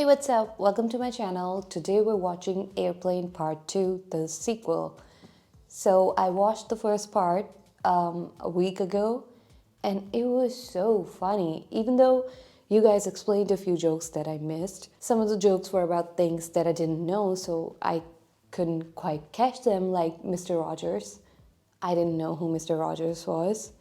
Hey, what's up? Welcome to my channel. Today we're watching Airplane Part 2, the sequel. So I watched the first part a week ago and it was so funny. Even though you guys explained a few jokes that I missed, some of the jokes were about things that I didn't know, so I couldn't quite catch them, like Mr. Rogers. I didn't know who Mr. Rogers was.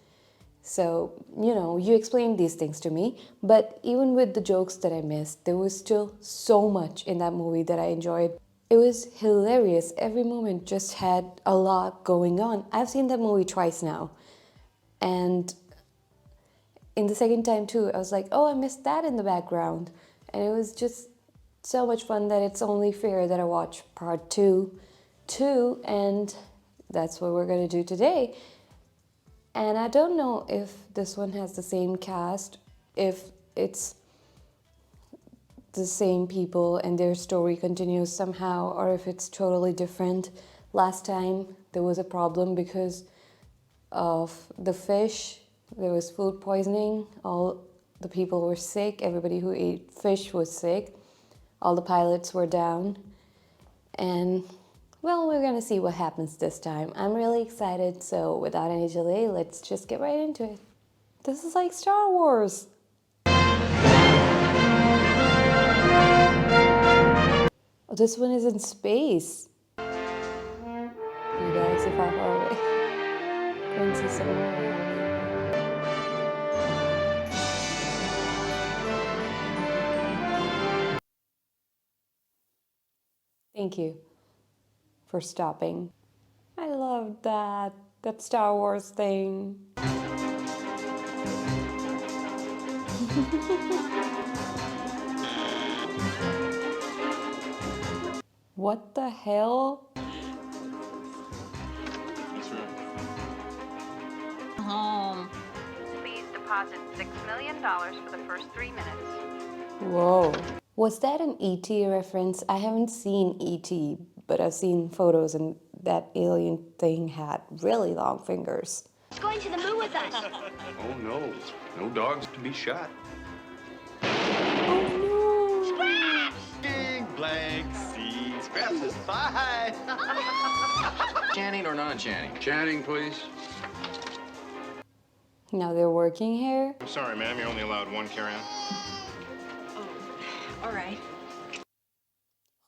So, you explained these things to me, but even with the jokes that I missed, there was still so much in that movie that I enjoyed. It was hilarious. Every moment just had a lot going on. I've seen that movie twice now. And in the second time too, I was like, oh, I missed that in the background. And it was just so much fun that it's only fair that I watch part two too, and that's what we're gonna do today. And I don't know if this one has the same cast, if it's the same people and their story continues somehow, or if it's totally different. Last time there was a problem because of the fish. There was food poisoning. All the people were sick. Everybody who ate fish was sick. All the pilots were down. And well, we're gonna see what happens this time. I'm really excited, so without any delay, let's just get right into it. This is like Star Wars. Oh, this one is in space. You guys, if I'm far away. Go and see some more. Thank you for stopping. I love that Star Wars thing. What the hell? Home. Please deposit $6 million for the first 3 minutes. Whoa. Was that an E.T. reference? I haven't seen E.T., but I've seen photos and that alien thing had really long fingers. He's going to the moon with us. Oh no, no dogs to be shot. Oh no! Scraps! Big blank C. Scraps is fine. Channing or non-Channing? Channing, please. Now they're working here? I'm sorry, ma'am. You're only allowed one carry-on. Oh, all right.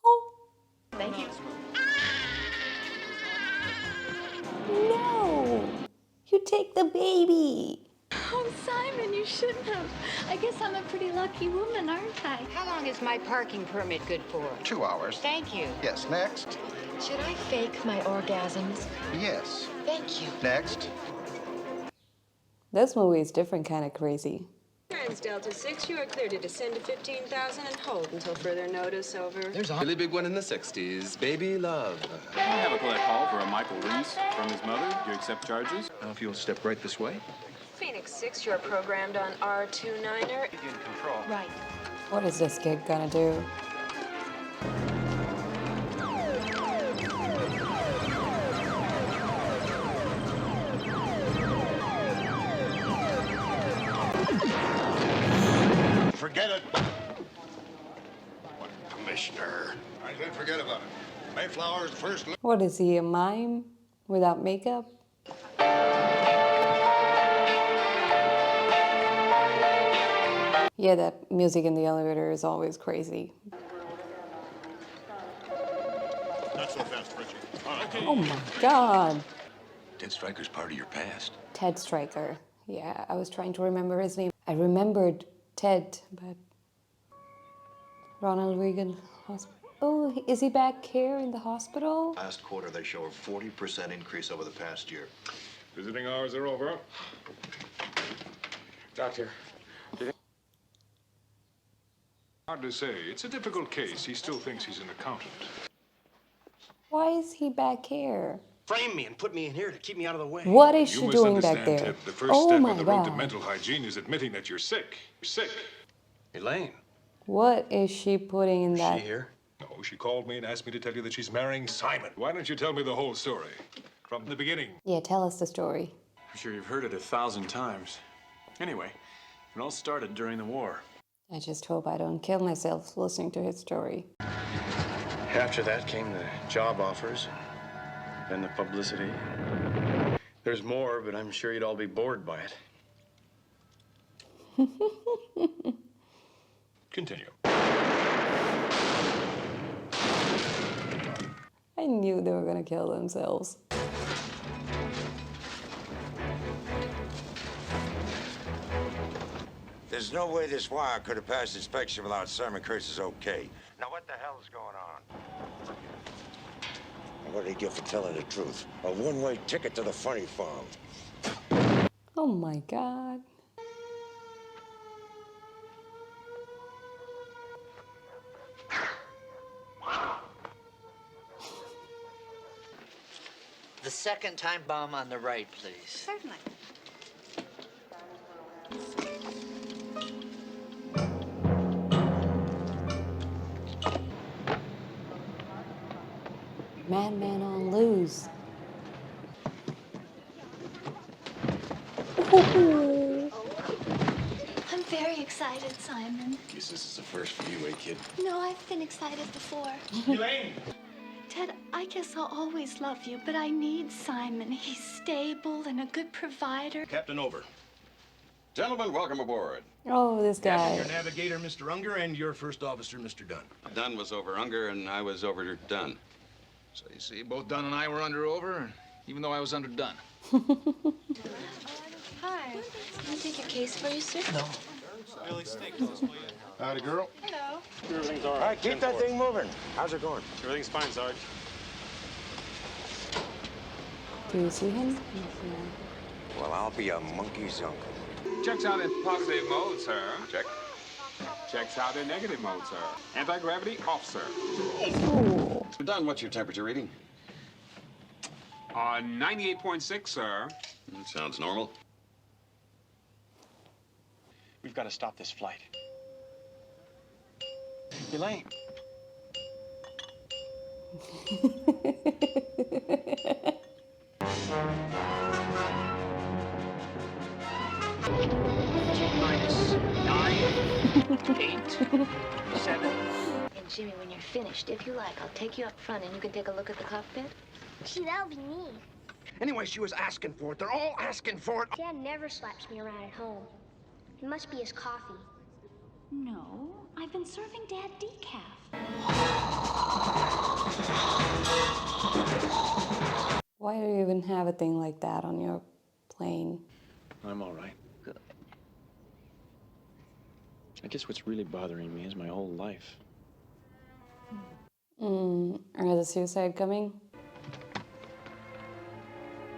Oh, Thank you. no! You take the baby! Oh, Simon, you shouldn't have. I guess I'm a pretty lucky woman, aren't I? How long is my parking permit good for? 2 hours. Thank you. Yes, next. Should I fake my orgasms? Yes. Thank you. Next. This movie is different kind of crazy. Trans Delta 6, you are clear to descend to 15,000 and hold until further notice. Over. There's a really big one in the 60s. Baby love. I have a collect call for a Michael Reese from his mother. Do you accept charges? Now, if you'll step right this way. Phoenix 6, you are programmed on R29er. Begin control. Right. What is this kid gonna do? Forget it. What commissioner? I said forget about it. Mayflower's first. What is he, a mime without makeup? Yeah, that music in the elevator is always crazy. Not so fast, Richie. Oh my god. Ted Stryker's part of your past. Ted Stryker. Yeah, I was trying to remember his name. I remembered Ted, but Ronald Reagan Hospital. Oh, is he back here in the hospital? Last quarter, they show a 40% increase over the past year. Visiting hours are over. Doctor. Hard to say. It's a difficult case. He still thinks he's an accountant. Why is he back here? Frame me and put me in here to keep me out of the way. What is You she must doing back understand, there? Ted, the first Oh step my on the road to god. mental hygiene is admitting that you're sick. You're sick. Elaine, What is she putting in that? she here? No, she called me and asked me to tell you that she's marrying Simon. Why don't you tell me the whole story? From the beginning. Yeah, tell us the story. I'm sure you've heard it 1,000 times. Anyway, it all started during the war. I just hope I don't kill myself listening to his story. After that came the job offers, then the publicity. There's more, but I'm sure you'd all be bored by it. Continue. I knew they were gonna kill themselves. There's no way this wire could have passed inspection without Sermon Kurtz's okay. Now what the hell's going on? What did he get for telling the truth? A one-way ticket to the funny farm. Oh my God. The second time bomb on the right, please. Certainly. Man on loose. I'm very excited, Simon. Guess this is a first for you, eh, kid? No, I've been excited before. Elaine! Ted, I guess I'll always love you, but I need Simon. He's stable and a good provider. Captain over. Gentlemen, welcome aboard. Oh, this guy. Your navigator, Mr. Unger, and your first officer, Mr. Dunn. Dunn was over Unger, and I was over Dunn. So you see, both Dunn and I were under over, even though I was under Dunn. Hi. Can I take your case for you, sir? No. Howdy, girl. Hello. Everything's all right, keep that thing moving. How's it going? Everything's fine, Sarge. Do you see him? Well, I'll be a monkey's uncle. Checks out in positive mode, sir. Check. Checks out in negative mode, sir. Anti-gravity off, sir. Dunn, what's your temperature reading? 98.6, sir. Sounds normal. We've got to stop this flight. Elaine. Minus 9, 8, 7. And Jimmy, when you're finished, if you like, I'll take you up front and you can take a look at the cockpit. Gee, that'll be neat. Anyway, she was asking for it. They're all asking for it. Dad never slaps me around at home. It must be his coffee. No, I've been serving Dad decaf. Why do you even have a thing like that on your plane? I'm all right. Good. I guess what's really bothering me is my whole life. Are the suicide coming?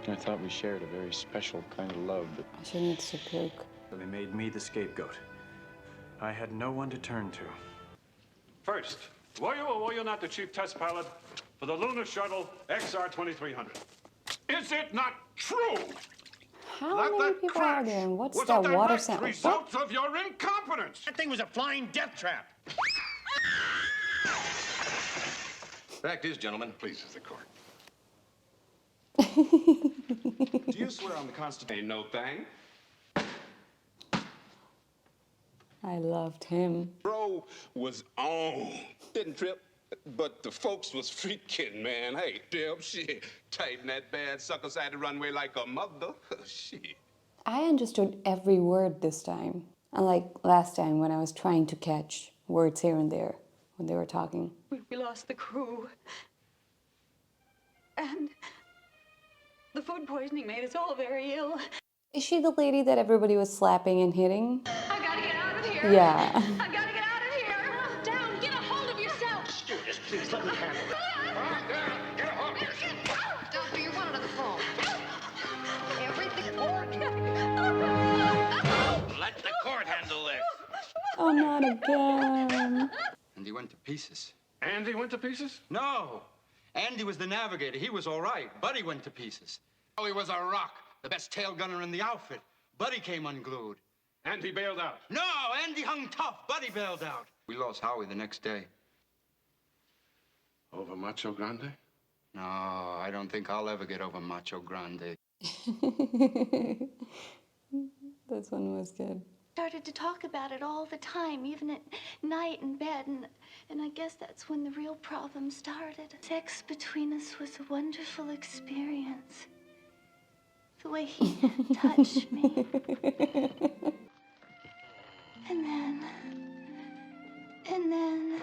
I thought we shared a very special kind of love, but She needs to puke. They made me the scapegoat. I had no one to turn to. First, were you or were you not the chief test pilot for the lunar shuttle XR-2300? Is it not true? How many people are there and what's was that a water direct sound? result of your incompetence. That thing was a flying death trap. Fact is, gentlemen, please, the court. Do you swear on the Constitution? No thing. I loved him. Bro was on. Didn't trip, but the folks was freaking, man. Hey, damn shit. Tighten that bad sucker side the runway like a mother. Shit. I understood every word this time. Unlike last time when I was trying to catch words here and there when they were talking. We lost the crew. And the food poisoning made us all very ill. Is she the lady that everybody was slapping and hitting? I gotta get out of here. Yeah. I gotta get out of here. Down, get a hold of yourself. Stewardess, please let me handle it. Get a hold of yourself. Doctor, you're wanted on the phone. Everything. Let the court handle this. Oh, not again. Andy went to pieces. Andy went to pieces? No! Andy was the navigator. He was all right. Buddy went to pieces. He was a rock. The best tail gunner in the outfit. Buddy came unglued. And he bailed out? No! Andy hung tough. Buddy bailed out. We lost Howie the next day. Over Macho Grande? No, I don't think I'll ever get over Macho Grande. This one was good. Started to talk about it all the time, even at night in bed, and I guess that's when the real problem started. Sex between us was a wonderful experience. The way he touched me. And then...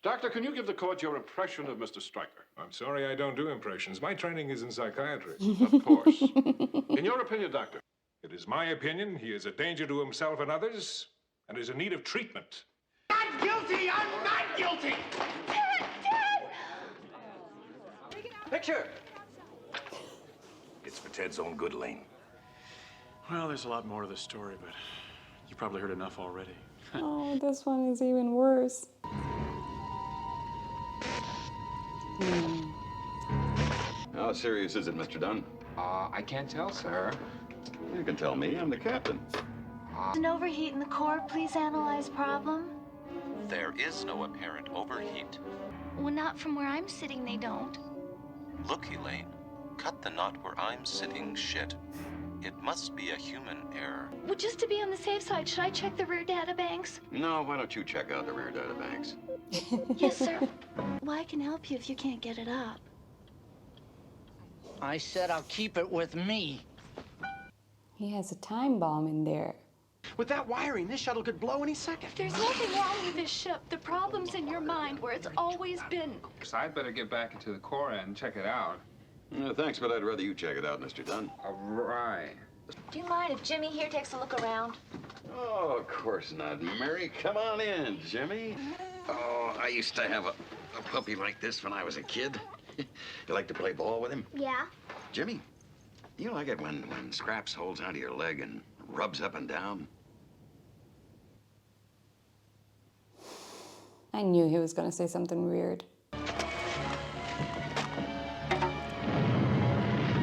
Doctor, can you give the court your impression of Mr. Stryker? I'm sorry I don't do impressions. My training is in psychiatry. Of course. In your opinion, Doctor? It is my opinion he is a danger to himself and others and is in need of treatment. Not guilty! I'm not guilty! Picture! It's for Ted's own good, Lane. Well, there's a lot more to the story, but you probably heard enough already. Oh, this one is even worse. How serious is it, Mr. Dunn? I can't tell, sir. You can tell me. I'm the captain. An overheat in the core, please analyze problem. There is no apparent overheat. Well, not from where I'm sitting, they don't. Look, Elaine, cut the knot where I'm sitting shit. It must be a human error. Well, just to be on the safe side, should I check the rear data banks? No, why don't you check out the rear data banks? Yes, sir. Well, I can help you if you can't get it up. I said I'll keep it with me. He has a time bomb in there. With that wiring, this shuttle could blow any second. There's nothing wrong with this ship. The problem's in your mind, where it's always been. So I'd better get back into the core and check it out. Thanks, but I'd rather you check it out, Mr. Dunn. All right. Do you mind if Jimmy here takes a look around? Oh, of course not. Mary, come on in, Jimmy. Oh, I used to have a puppy like this when I was a kid. You like to play ball with him? Yeah. Jimmy, you like it when Scraps holds onto your leg and rubs up and down? I knew he was gonna say something weird.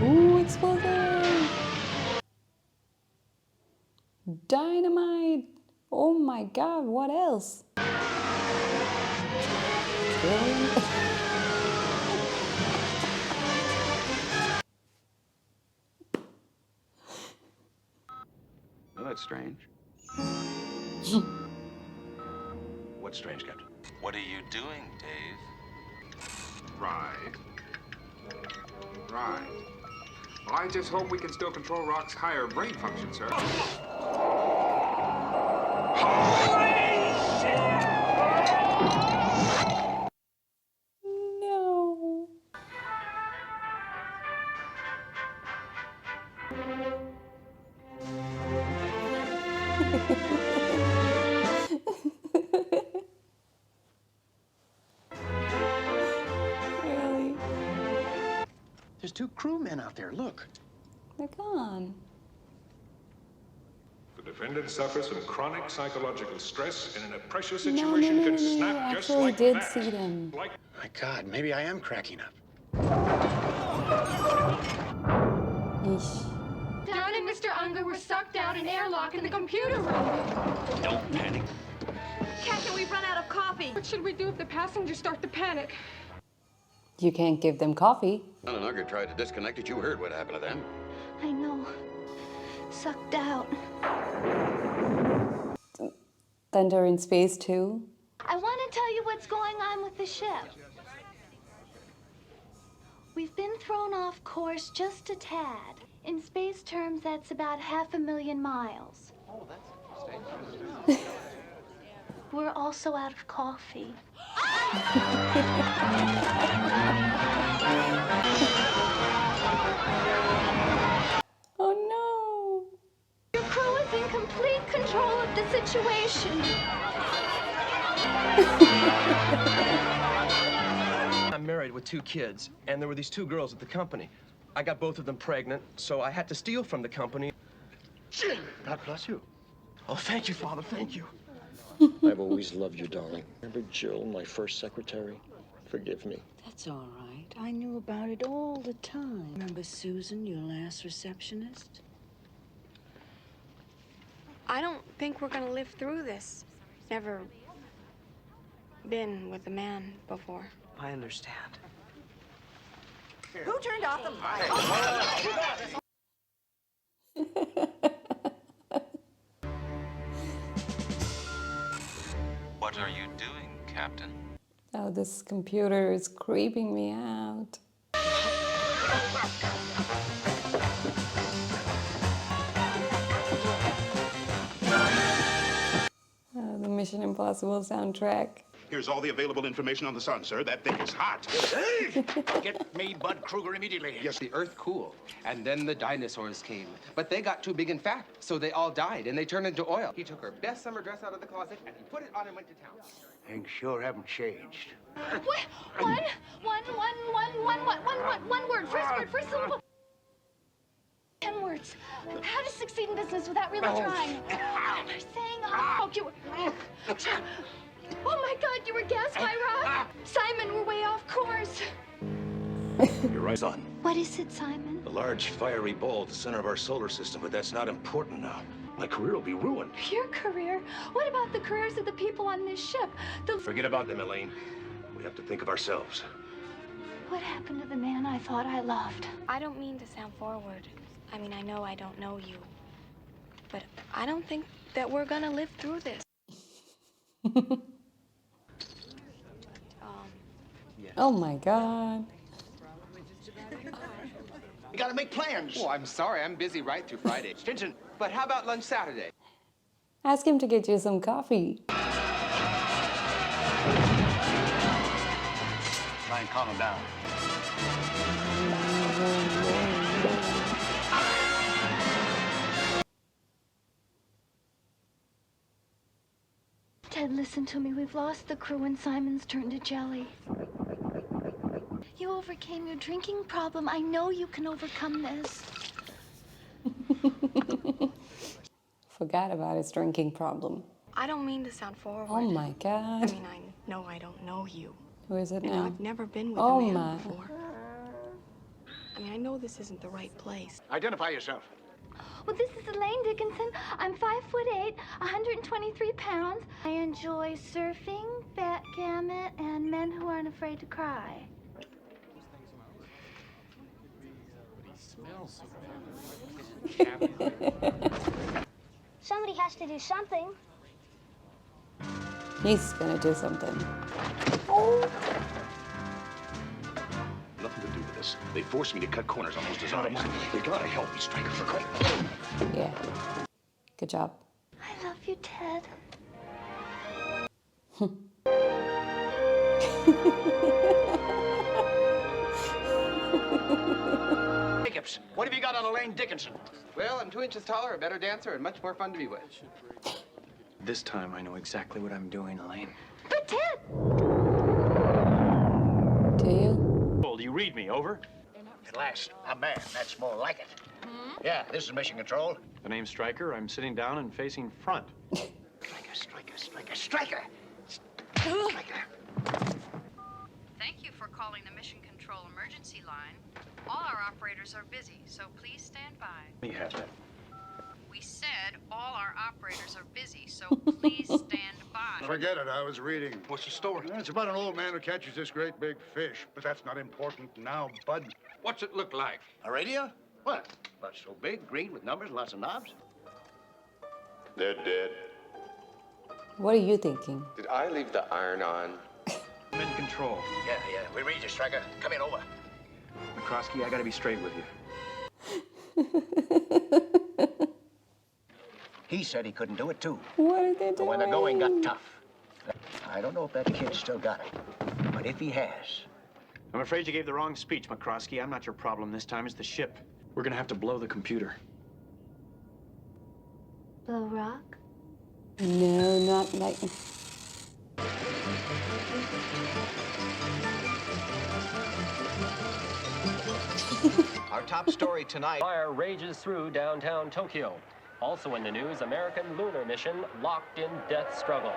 Ooh, explosive! Dynamite! Oh my god, what else? Brilliant. Well, that's strange. What's strange, Captain? What are you doing, Dave? Right. Right. Well, I just hope we can still control Rock's higher brain function, sir. No. Really? There's 2 crewmen out there, look. They're gone. The defendant suffers from chronic psychological stress and in a pressure No, situation can you snap just actually like did that. see them. Like My God, maybe I am cracking up. Eesh. Don and Mr. Unger were sucked out an airlock in the computer room. Don't panic. Captain, we've run out of coffee. What should we do if the passengers start to panic? You can't give them coffee. Don and Unger tried to disconnect it. You heard what happened to them. I know. Sucked out. Then they're in space too. I want to tell you what's going on with the ship. We've been thrown off course just a tad. In space terms, that's about 500,000 miles. Oh, that's interesting. We're also out of coffee. Oh no! Your crew is in complete control of the situation. I'm married with 2 kids, and there were these 2 girls at the company. I got both of them pregnant, so I had to steal from the company. God bless you. Oh, thank you, Father, thank you. I've always loved you, darling. Remember Jill, my first secretary? Forgive me. That's all right. I knew about it all the time. Remember Susan, your last receptionist? I don't think we're gonna live through this. Never been with a man before. I understand. Who turned off the What are you doing, Captain? Oh, this computer is creeping me out. The Mission Impossible soundtrack. Here's all the available information on the sun, sir. That thing is hot. Hey! Get me Bud Kruger immediately. Yes, the Earth cooled, and then the dinosaurs came. But they got too big and fat, so they all died, and they turned into oil. He took her best summer dress out of the closet, and he put it on and went to town. Things sure haven't changed. One word. First syllable. 10 words. How to succeed in business without really trying. We're saying, oh my God, you were gas high rock. Simon, we're way off course. You're right, son. What is it, Simon? A large fiery ball at the center of our solar system, but that's not important now. My career will be ruined. Your career? What about the careers of the people on this ship? Forget about them, Elaine. We have to think of ourselves. What happened to the man I thought I loved? I don't mean to sound forward. I mean, I know I don't know you. But I don't think that we're gonna live through this. Oh my God. We gotta make plans. Oh, I'm sorry. I'm busy right through Friday. Stinson, but how about lunch Saturday? Ask him to get you some coffee. Try and calm him down. Ted, listen to me. We've lost the crew and Simon's turned to jelly. You overcame your drinking problem. I know you can overcome this. Forgot about his drinking problem. I don't mean to sound forward. Oh my God. I mean, I know I don't know you. Who is it And now? I've never been with Oh a man my. before. I mean, I know this isn't the right place. Identify yourself. Well, this is Elaine Dickinson. I'm 5'8", 123 pounds. I enjoy surfing, backgammon, and men who aren't afraid to cry. Somebody has to do something. He's gonna do something. Nothing to do with this. They forced me to cut corners on those designs. They gotta help me, Stryker, for Christ's sake. Yeah. Good job. I love you, Ted. Jacobs, what have you got on Elaine Dickinson? Well, I'm 2 inches taller, a better dancer, and much more fun to be with. This time I know exactly what I'm doing, Elaine. But Ted! Do you? Do you read me? Over? At last, a man. That's more like it. Yeah, this is Mission Control. The name's Stryker. I'm sitting down and facing front. Stryker! Thank you for calling the Mission Control emergency line. All our operators are busy, so please stand by. Let me have that. We said all our operators are busy, so please stand by. Forget it, I was reading. What's the story? It's about an old man who catches this great big fish, but that's not important now, bud. What's it look like? A radio? What? Not so big, green with numbers and lots of knobs. They're dead. What are you thinking? Did I leave the iron on? I'm in control. Yeah, we read you, Stryker. Come in, over. McCroskey, I gotta be straight with you. He said he couldn't do it, too. What are they doing? But when the going got tough, I don't know if that kid's still got it, but if he has... I'm afraid you gave the wrong speech, McCroskey. I'm not your problem this time. It's the ship. We're gonna have to blow the computer. Blow rock? No, not like... Our top story tonight. Fire rages through downtown Tokyo. Also in the news, American lunar mission locked in death struggle.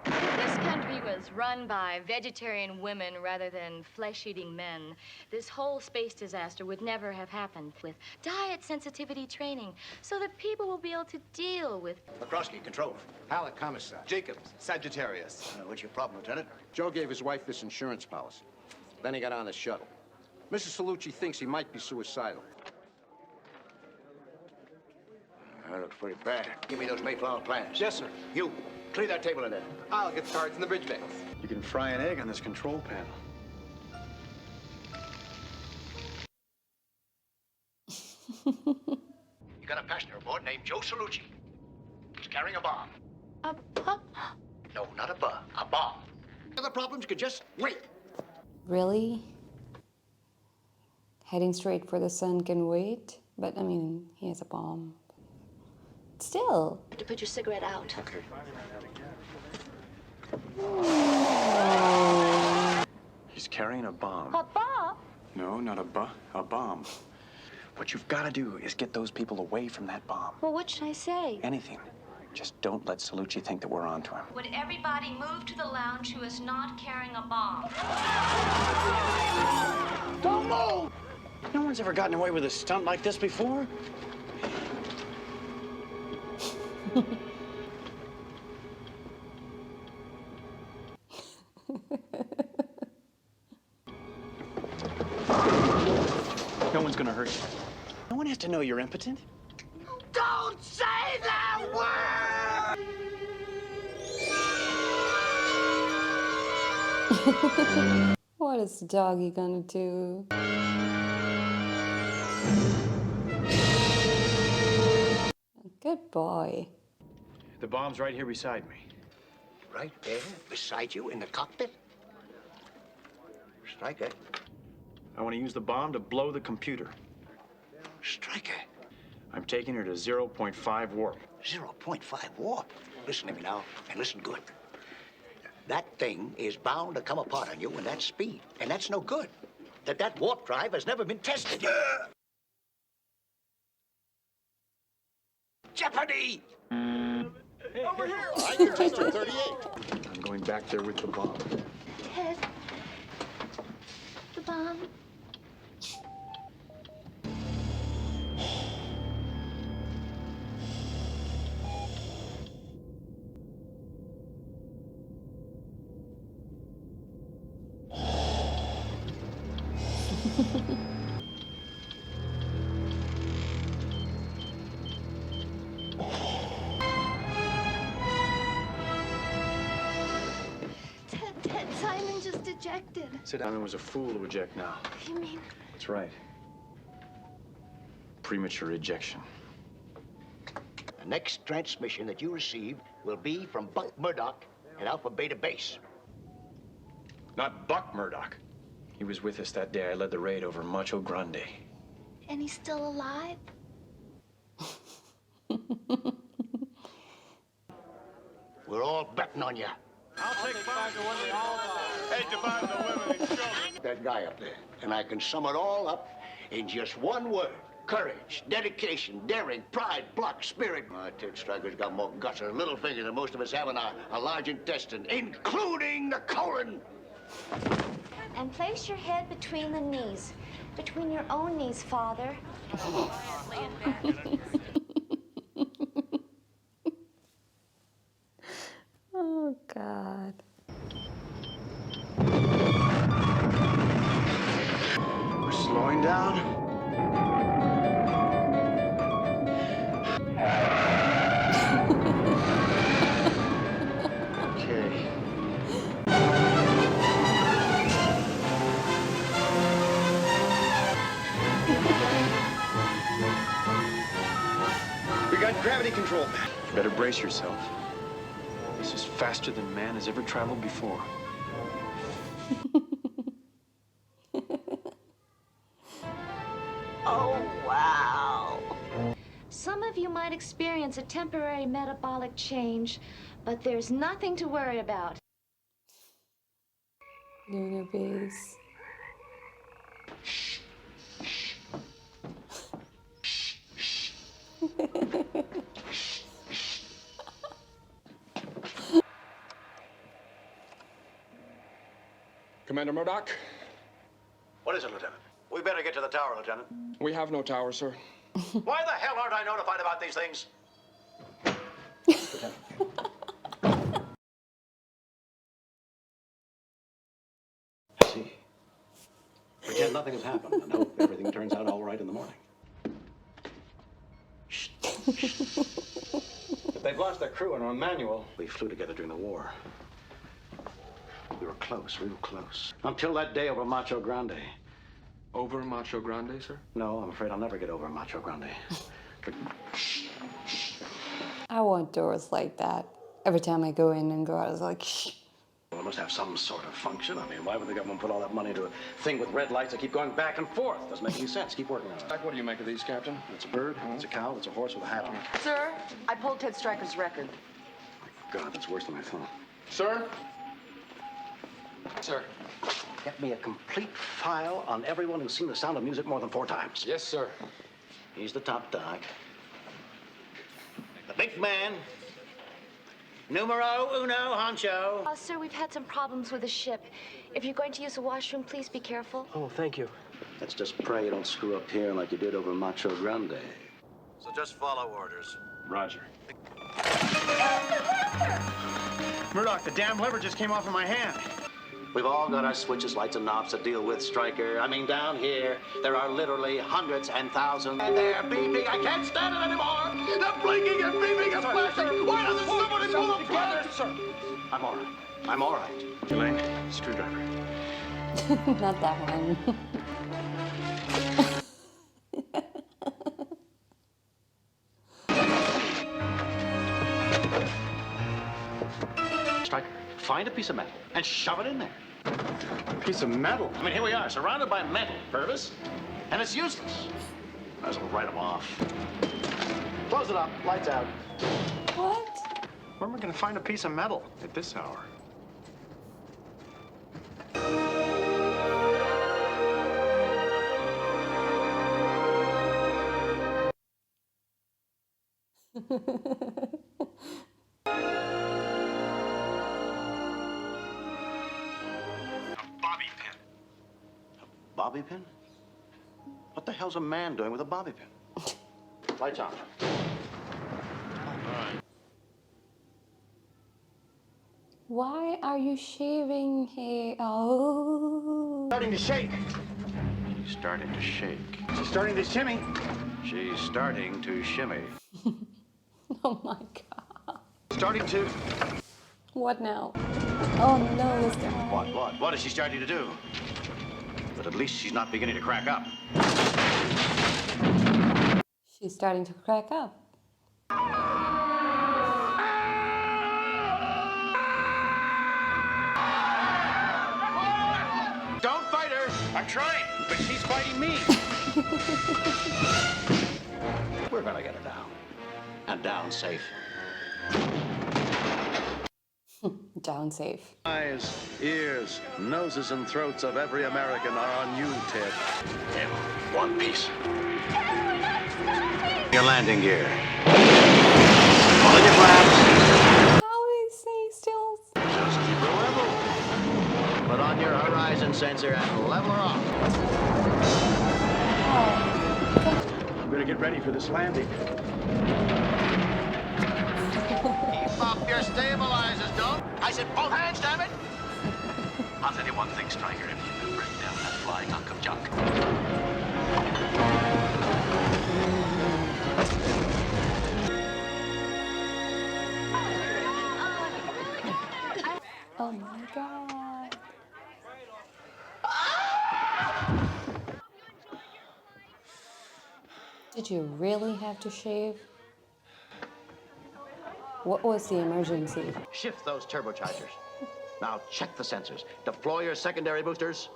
This country was run by vegetarian women rather than flesh-eating men. This whole space disaster would never have happened with diet sensitivity training so that people will be able to deal with... McCroskey, control. Halleck, Commissar. Jacobs, Sagittarius. What's your problem, Lieutenant? Joe gave his wife this insurance policy. Then he got on the shuttle. Mrs. Salucci thinks he might be suicidal. That looks pretty bad. Give me those Mayflower plans. Yes, sir. You, Clear that table in there. I'll get the cards in the bridge bags. You can fry an egg on this control panel. You got a passenger aboard named Joe Salucci. He's carrying a bomb. A bomb? No, not a bomb. Other problems could just wait. Really? Heading straight for the sun can wait? But I mean, he has a bomb. Still. To put your cigarette out. Okay. He's carrying a bomb. A bomb? No, not a bomb. What you've got to do is get those people away from that bomb. Well, what should I say? Anything. Just don't let Salucci think that we're onto him. Would everybody move to the lounge who is not carrying a bomb? Don't move! No one's ever gotten away with a stunt like this before. No one's gonna hurt you. No one has to know you're impotent. Don't say that word! What is the doggy gonna do? Good boy. The bomb's right here beside me. Right there, beside you in the cockpit? Stryker. I want to use the bomb to blow the computer. Stryker. I'm taking her to 0.5 warp. 0.5 warp. Listen to me now, and listen good. That thing is bound to come apart on you in that speed, and that's no good. That warp drive has never been tested. Jeopardy! Over here! I can test her 38. I'm going back there with the bomb. Ted. The bomb. Ted, Simon just ejected. Simon was a fool to eject now. You mean? That's right. Premature ejection. The next transmission that you receive will be from Buck Murdoch at Alpha Beta Base. Not Buck Murdoch. He was with us that day I led the raid over Macho Grande. And he's still alive? We're all betting on you. I'll take 5 to 1 they all die. Hey, divide the women and children. That guy up there. And I can sum it all up in just one word. Courage, dedication, daring, pride, pluck, spirit. Ted Stryker's got more guts in a little finger than most of us have in our large intestine, including the colon. And place your head between the knees. Between your own knees, Father. Oh, God. We're slowing down. Okay. We got gravity control back. You better brace yourself. This is faster than man has ever traveled before. Oh, wow. Some of you might experience a temporary metabolic change, but there's nothing to worry about. Lunar base. Commander Murdoch? What is it, Lieutenant? We better get to the tower, Lieutenant. We have no tower, sir. Why the hell aren't I notified about these things? See. Pretend nothing has happened and hope everything turns out all right in the morning. If They've lost their crew and our manual. We flew together during the war. We were close, real close. Until that day over Macho Grande. Over Macho Grande, sir? No, I'm afraid I'll never get over Macho Grande. I want doors like that. Every time I go in and go out, I was like, shh. Well, it must have some sort of function. I mean, why would the government put all that money into a thing with red lights that keep going back and forth? Doesn't make any sense. Keep working on it. What do you make of these, Captain? It's a bird, it's a cow, it's a horse with a hat on. Sir, I pulled Ted Stryker's record. God, that's worse than I thought. Sir? Sir. Get me a complete file on everyone who's seen The Sound of Music more than 4 times. Yes, sir. He's the top dog. The big man. Numero uno, honcho. Sir, we've had some problems with the ship. If you're going to use the washroom, please be careful. Oh, thank you. Let's just pray you don't screw up here like you did over Macho Grande. So just follow orders. Roger. Murdoch, the damn lever just came off in my hand. We've all got our switches, lights, and knobs to deal with, Stryker. I mean, down here, there are literally hundreds and thousands. And they're beeping. I can't stand it anymore. They're blinking and beeping and flashing. Why doesn't somebody pull the plug? Sir. I'm all right. I'm all right. Elaine, screwdriver. Not that one. Stryker, find a piece of metal and shove it in there. A piece of metal? I mean, here we are, surrounded by metal, Purvis, and it's useless. Might as well write them off. Close it up. Lights out. What? Where am I going to find a piece of metal at this hour? Bobby pin. A bobby pin? What the hell's a man doing with a bobby pin? Lights on. Why are you shaving hair? Oh. Starting to shake. She's starting to shake. She's starting to shimmy. She's starting to shimmy. Oh my god. Starting to... What now? Oh no, this guy. What is she starting to do? But at least she's not beginning to crack up. She's starting to crack up. Don't fight her! I'm trying, but she's fighting me. We're gonna get her down. And down safe. Down safe. Eyes, ears, noses, and throats of every American are on you, Ted. In one piece. Your landing gear. All in your flaps. How is he still? Just keep her level. Put on your horizon sensor and level her off. I'm gonna get ready for this landing. Keep up your stabilizers, don't. I said both hands, damn it. I'll tell you one thing, Stryker. If you can bring down that flying hunk of junk. Oh my god. Did you really have to shave? What was the emergency? Shift those turbochargers. Now check the sensors. Deploy your secondary boosters.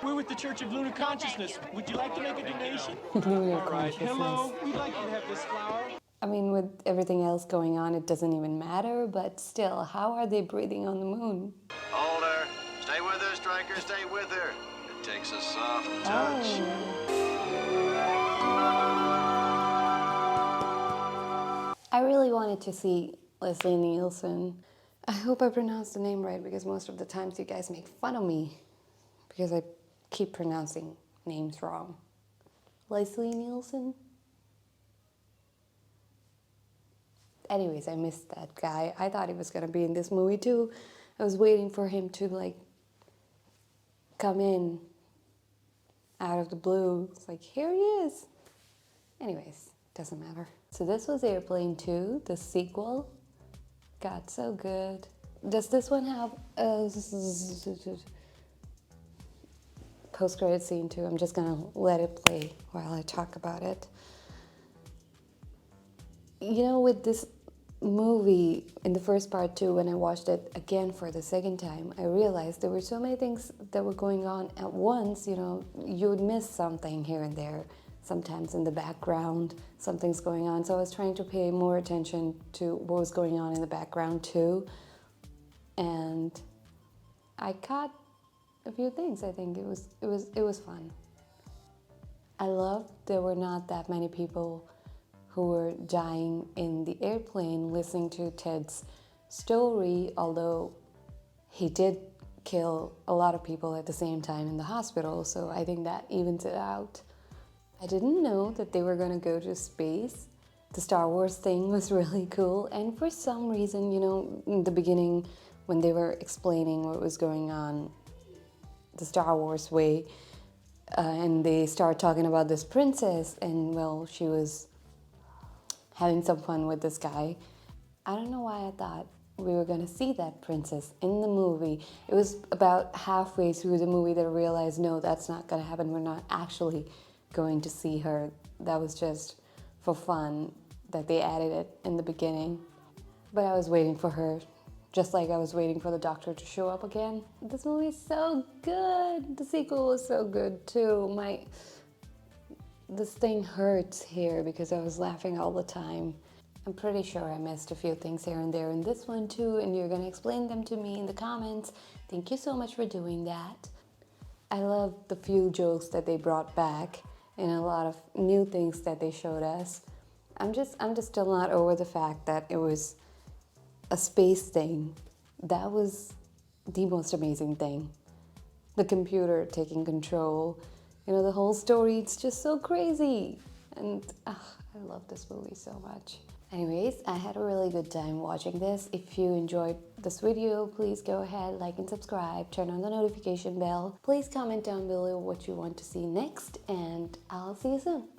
We're with the Church of Lunar Consciousness. Would you like to make a donation? Lunar All right. consciousness. Hello. We'd like you to have this flower. I mean, with everything else going on, it doesn't even matter, but still, how are they breathing on the moon? Hold her. Stay with her, Stryker. Stay with her. It takes a soft touch. I really wanted to see Leslie Nielsen. I hope I pronounced the name right because most of the times you guys make fun of me because I keep pronouncing names wrong. Leslie Nielsen? Anyways, I missed that guy. I thought he was gonna be in this movie too. I was waiting for him to like come in out of the blue. It's like, here he is. Anyways, doesn't matter. So this was Airplane 2, the sequel. God, so good. Does this one have a post-credit scene too? I'm just gonna let it play while I talk about it. You know, with this movie, in the first part too, when I watched it again for the second time, I realized there were so many things that were going on at once. You know, you would miss something here and there. Sometimes in the background, something's going on. So I was trying to pay more attention to what was going on in the background too. And I caught a few things. I think it was fun. I loved there were not that many people who were dying in the airplane listening to Ted's story, although he did kill a lot of people at the same time in the hospital, so I think that evens it out. I didn't know that they were gonna go to space. The Star Wars thing was really cool, and for some reason, you know, in the beginning when they were explaining what was going on the Star Wars way, and they started talking about this princess, and well, she was having some fun with this guy. I don't know why I thought we were gonna see that princess in the movie. It was about halfway through the movie that I realized, no, that's not gonna happen. We're not actually going to see her. That was just for fun that they added it in the beginning. But I was waiting for her, just like I was waiting for the Doctor to show up again. This movie is so good. The sequel was so good too. This thing hurts here because I was laughing all the time. I'm pretty sure I missed a few things here and there in this one too, and you're gonna explain them to me in the comments. Thank you so much for doing that. I love the few jokes that they brought back and a lot of new things that they showed us. I'm just still not over the fact that it was a space thing. That was the most amazing thing. The computer taking control. You know, the whole story, it's just so crazy. And I love this movie so much. Anyways, I had a really good time watching this. If you enjoyed this video, please go ahead, like and subscribe, turn on the notification bell. Please comment down below what you want to see next, and I'll see you soon.